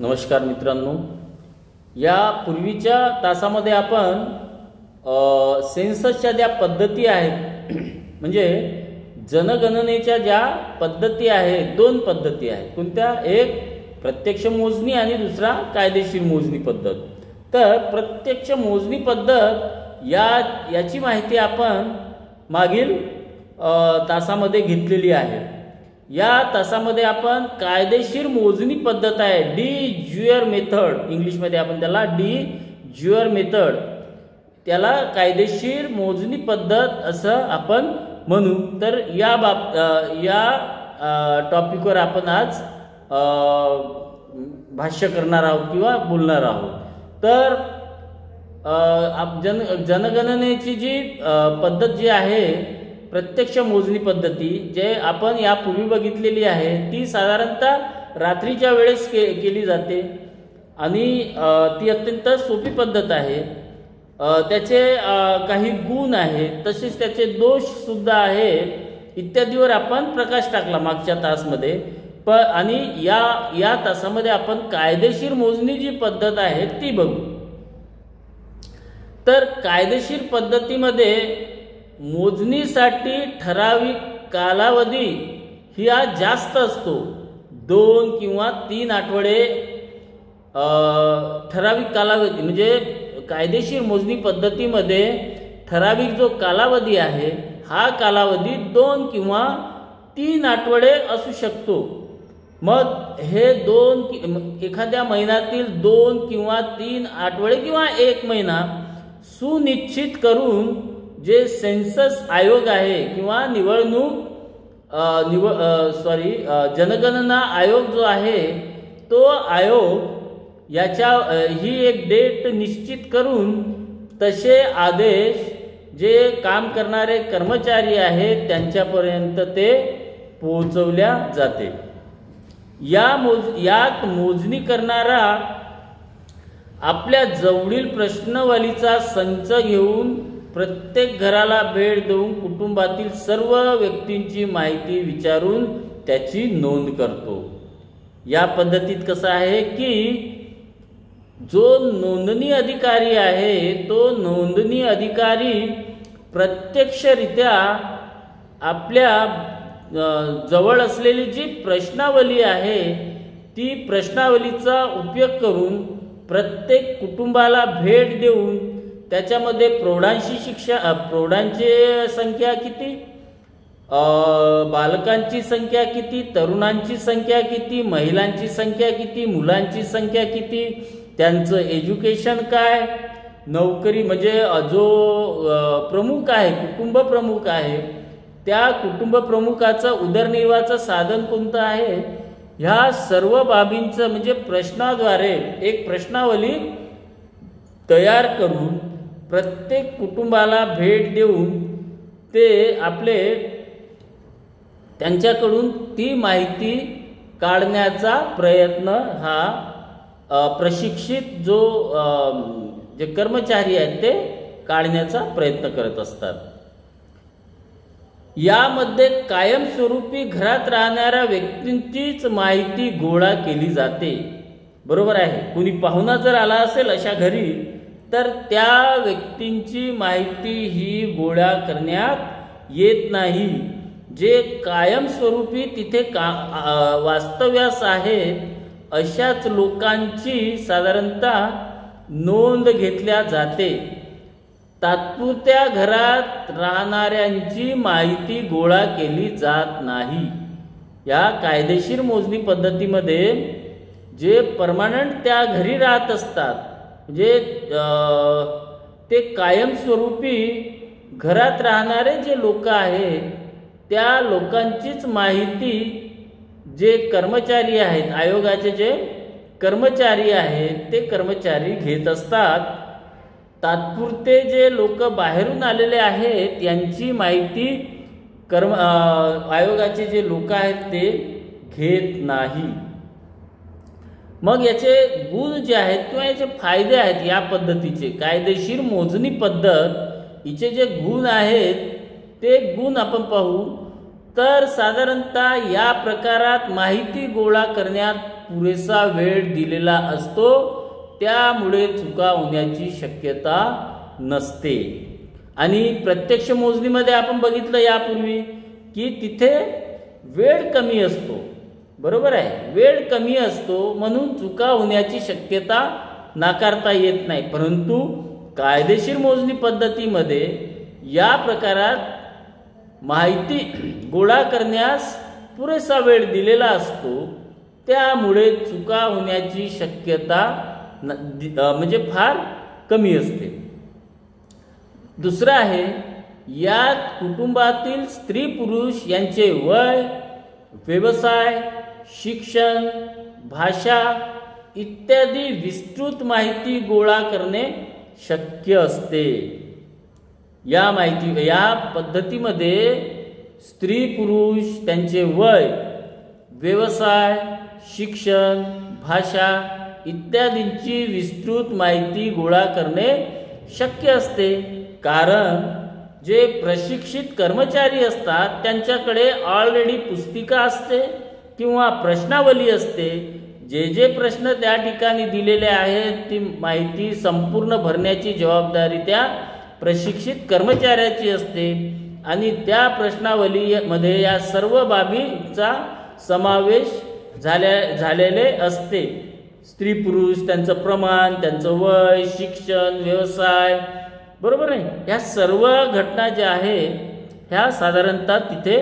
नमस्कार मित्रांनो, या पूर्वीच्या तासामध्ये आपण सेन्ससच्या ज्या पद्धती आहेत म्हणजे जनगणनेच्या ज्या पद्धती आहेत, दोन पद्धती आहेत. कोणत्या? एक प्रत्यक्ष मोजणी आणि दुसरा कायदेशीर मोजणी पद्धत. तर प्रत्यक्ष मोजणी पद्धत याची माहिती आपण मागील तासामध्ये घेतलेली आहे. या तासामध्ये आपण कायदेशीर मोजणी पद्धत आहे, डी ज्युअर मेथड, इंग्लिशमध्ये आपण त्याला डी ज्युअर मेथड, त्याला कायदेशीर मोजणी पद्धत असं आपण म्हणू. तर या टॉपिकवर आपण आज भाष्य करणार आहोत किंवा बोलणार आहोत. तर जनगणनेची जी पद्धत जी आहे, प्रत्यक्ष मोजणी पद्धती जे आपण यापूर्वी बघितलेली आहे, ती साधारणतः रात्रीच्या वेळेस केली जाते आणि ती अत्यंत सोपी पद्धत आहे. त्याचे काही गुण आहेत, तसेच त्याचे दोष सुद्धा आहेत इत्यादीवर आपण प्रकाश टाकला मागच्या तासमध्ये. आणि या तासामध्ये आपण कायदेशीर मोजणी जी पद्धत आहे ती बघू. तर कायदेशीर पद्धतीमध्ये मोजणीसाठी ठराविक कालावधी ही जास्त असतो. 2 किंवा 3 आठवडे ठराविक कालावधी, म्हणजे कायदेशीर मोजणी पद्धतीमध्ये ठराविक जो कालावधी आहे हा कालावधी 2 किंवा 3 आठवडे असू शकतो. मग हे एखाद्या महिन्यातील 2 किंवा 3 आठवडे किंवा 1 महिना सुनिश्चित करून जे सेन्सस आयोग आहे किंवा जनगणना आयोग जो आहे तो आयोग ही एक डेट निश्चित करून तसे आदेश जे काम करणारे कर्मचारी आहेत त्यांच्यापर्यंत ते पोहोचवल्या जाते. यात मोजणी करणारा आपल्या जवळील प्रश्नावलीचा संच घेऊन प्रत्येक घराला भेट देऊन कुटुंबातील सर्व व्यक्तींची माहिती विचारून त्याची नोंद करतो. या पद्धतीत कसं आहे की जो नोंदणी अधिकारी आहे तो नोंदणी अधिकारी प्रत्यक्षरित्या आपल्या जवळ असलेली जी प्रश्नावली आहे ती प्रश्नावलीचा उपयोग करून प्रत्येक कुटुंबाला भेट देऊन त्याच्यामध्ये प्रौढांची संख्या किती, बालकांची संख्या किती, तरुणांची संख्या किती, महिलांची संख्या किती, मुलांची संख्या किती, त्यांचं एज्युकेशन काय, नोकरी म्हणजे जो प्रमुख आहे, कुटुंब प्रमुख आहे, त्या कुटुंब प्रमुखाचं उदरनिर्वाहाचं साधन कोणतं आहे, ह्या सर्व बाबींचं म्हणजे प्रश्नाद्वारे एक प्रश्नावली तयार करून प्रत्येक कुटुंबाला भेट देऊन ते त्यांच्याकडून ती माहिती काढण्याचा प्रयत्न हा प्रशिक्षित जे कर्मचारी आहेत ते काढण्याचा प्रयत्न करत असतात. यामध्ये कायमस्वरूपी घरात राहणाऱ्या व्यक्तींचीच माहिती गोळा केली जाते. बरोबर आहे. कोणी पाहुणा जर आला असेल अशा घरी तर त्या व्यक्तींची माहिती ही गोळा करण्यात येत नाही. जे कायमस्वरूपी तिथे वास्तव्यास आहेत अशाच लोकांची साधारणतः नोंद घेतल्या जाते. तात्पुरत्या घरात राहणाऱ्यांची माहिती गोळा केली जात नाही. या कायदेशीर मोजणी पद्धतीमध्ये जे परमनंट त्या घरी राहत असतात म्हणजे ते कायमस्वरूपी घरात राहणारे जे लोक आहेत त्या लोकांचीच माहिती जे कर्मचारी आहेत, आयोगाचे जे कर्मचारी आहेत ते कर्मचारी घेत असतात. तात्पुरते जे लोक बाहेरून आलेले आहेत यांची माहिती आयोगाचे जे लोक आहेत ते घेत नाही. मग याचे गुण जे आहेत किंवा याचे फायदे आहेत या पद्धतीचे, कायदेशीर मोजणी पद्धत हिचे जे गुण आहेत ते गुण आपण पाहू. तर साधारणतः या प्रकारात माहिती गोळा करण्यात पुरेसा वेळ दिलेला असतो, त्यामुळे चुका होण्याची शक्यता नसते. आणि प्रत्यक्ष मोजणीमध्ये आपण बघितलं यापूर्वी की तिथे वेळ कमी असतो, बरोबर आहे, वेळ कमी असतो म्हणून चुका होण्याची शक्यता नाकारता येत नाही. परंतु कायदेशीर मोजणी पद्धतीमध्ये या प्रकारात माहिती गोळा करण्यास पुरेसा वेळ दिलेला असतो, त्यामुळे चुका होण्याची शक्यता म्हणजे फार कमी असते. दुसरं आहे, यात कुटुंबातील स्त्री पुरुष यांचे वय, व्यवसाय, शिक्षण, भाषा इत्यादी विस्तृत माहिती गोळा करणे शक्य असते. या पद्धतीमध्ये स्त्री पुरुष, त्यांचे वय, व्यवसाय, शिक्षण, भाषा इत्यादींची विस्तृत माहिती गोळा करणे शक्य असते. कारण जे प्रशिक्षित कर्मचारी असतात त्यांच्याकडे ऑलरेडी पुस्तिका असते किंवा प्रश्नावली असते. जे प्रश्न त्या ठिकाणी दिलेले आहेत ती माहिती संपूर्ण भरण्याची जबाबदारी त्या प्रशिक्षित कर्मचाऱ्याची असते आणि त्या प्रश्नावलीमध्ये या सर्व बाबींचा समावेश झालेले असते. स्त्री पुरुष, त्यांचं प्रमाण, त्यांचं वय, शिक्षण, व्यवसाय, बरोबर आहे, ह्या सर्व घटना ज्या आहेत ह्या साधारणतः तिथे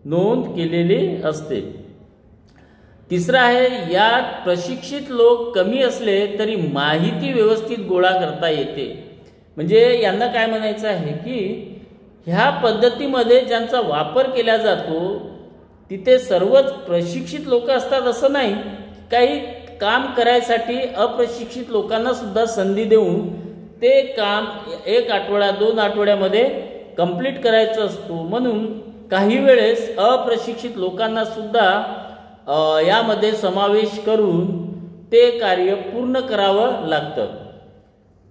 नोंद केलेली असते. तिसरं आहे, यात प्रशिक्षित लोक कमी असले तरी माहिती व्यवस्थित गोळा करता येते. म्हणजे यांना काय म्हणायचं आहे की ह्या पद्धतीमध्ये ज्यांचा वापर केला जातो तिथे सर्वच प्रशिक्षित लोक असतात असं नाही. काही काम करायसाठी अप्रशिक्षित लोकांना सुद्धा संधी देऊन ते काम 1 आठवडा 2 आठवड्यामध्ये कंप्लीट करायचं असतो. म्हणून काही वेळेस अप्रशिक्षित लोकांना सुद्धा यामध्ये समावेश करून ते कार्य पूर्ण करावं लागतं.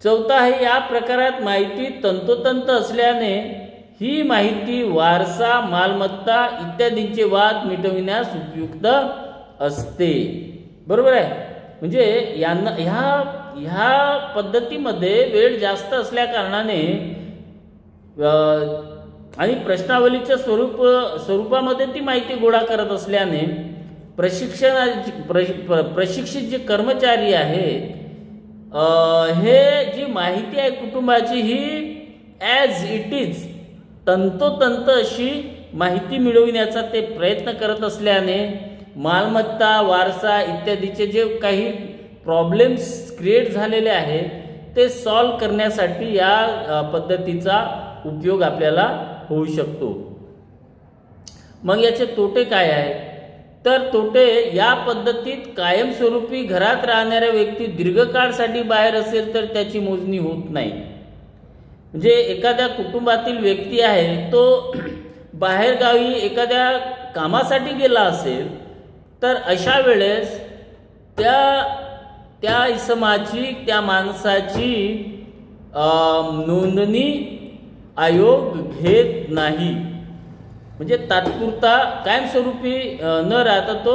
चौथा आहे, या प्रकारात माहिती तंतोतंत असल्याने ही माहिती वारसा, मालमत्ता इत्यादींचे वाद मिटविण्यास उपयुक्त असते. बरोबर आहे. म्हणजे यांना ह्या पद्धतीमध्ये वेळ जास्त असल्या कारणाने आणि प्रश्नावलीच्या स्वरूपामध्ये ती माहिती गोळा करत असल्याने प्रशिक्षित जे कर्मचारी आहेत हे जी माहिती आहे कुटुंबाची ही ॲज इट इज तंतोतंत अशी माहिती मिळविण्याचा ते प्रयत्न करत असल्याने मालमत्ता, वारसा इत्यादीचे जे काही प्रॉब्लेम्स क्रिएट झालेले आहेत ते सॉल्व्ह करण्यासाठी या पद्धतीचा उपयोग आपल्याला होऊ शकतो. मग याचे तोटे काय आहेत? तर तोटे, या पद्धतीत कायमस्वरूपी घरात राहणाऱ्या व्यक्ती दीर्घकाळसाठी बाहेर असेल तर त्याची मोजणी होत नाही. म्हणजे एखाद्या कुटुंबातील व्यक्ती आहे तो बाहेर गावी एखाद्या कामासाठी गेला असेल तर अशा वेळेस त्या इसमाची, त्या माणसाची नोंदणी आयोग घेत नाही. म्हणजे तात्पुरता कायमस्वरूपी न राहता तो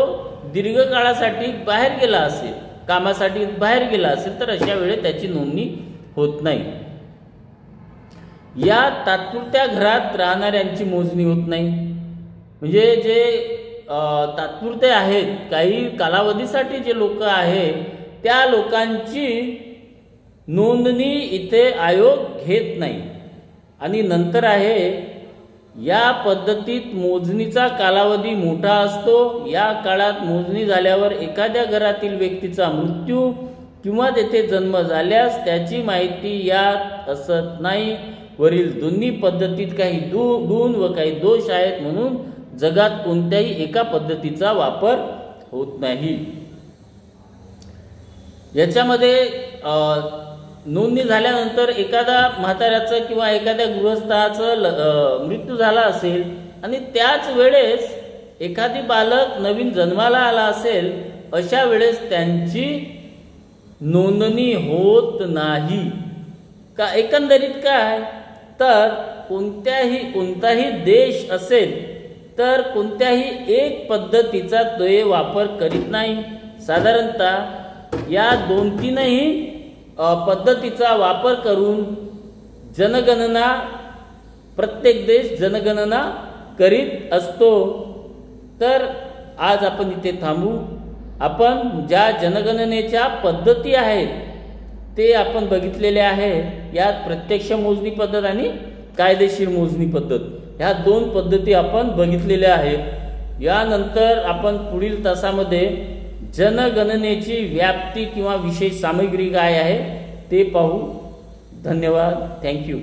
दीर्घकाळासाठी बाहेर गेला असेल, कामासाठी बाहेर गेला असेल तर अशा वेळेस त्याची नोंदणी होत नाही. या तात्पुरत्या घरात राहणाऱ्यांची मोजणी होत नाही. म्हणजे जे तात्पुरते आहेत, काही कालावधीसाठी जे लोक आहेत त्या लोकांची नोंदणी इथे आयोग घेत नाही. आणि नंतर आहे, या पद्धतीत मोजणीचा कालावधी मोठा असतो. या काळात मोजणी झाल्यावर एखाद्या घरातील व्यक्तीचा मृत्यू किंवा तेथे जन्म झाल्यास त्याची माहिती यात असत नाही. वरील दोन्ही पद्धतीत काही गुण व काही दोष आहेत, म्हणून जगात कोणत्याही एका पद्धतीचा वापर होत नाही. याच्यामध्ये नोंदणी झाल्यानंतर एखाद्या म्हाताऱ्याचं किंवा एखाद्या गृहस्थाचं मृत्यू झाला असेल आणि त्याच वेळेस एखादी बालक नवीन जन्माला आला असेल, अशा वेळेस त्यांची नोंदणी होत नाही. का एकंदरीत काय, तर कोणताही देश असेल तर कोणत्याही एक पद्धतीचा ते वापर करीत नाही. साधारणतः या 2-3ही पद्धतीचा वापर करून जनगणना प्रत्येक देश जनगणना करीत असतो। तर आज आपण इथे थांबू। आपण ज्या जनगणनेच्या पद्धती आहेत ते आपण बघितलेले आहे। यात प्रत्यक्ष मोजणी पद्धत आणि कायदेशीर मोजणी पद्धत ह्या 2 पद्धती आपण बघितलेल्या आहेत। यानंतर आपण पुढील तासामध्ये जनगणनेची व्याप्ती किंवा विशेष सामग्री काय आहे ते पाहू। धन्यवाद। थँक्यू।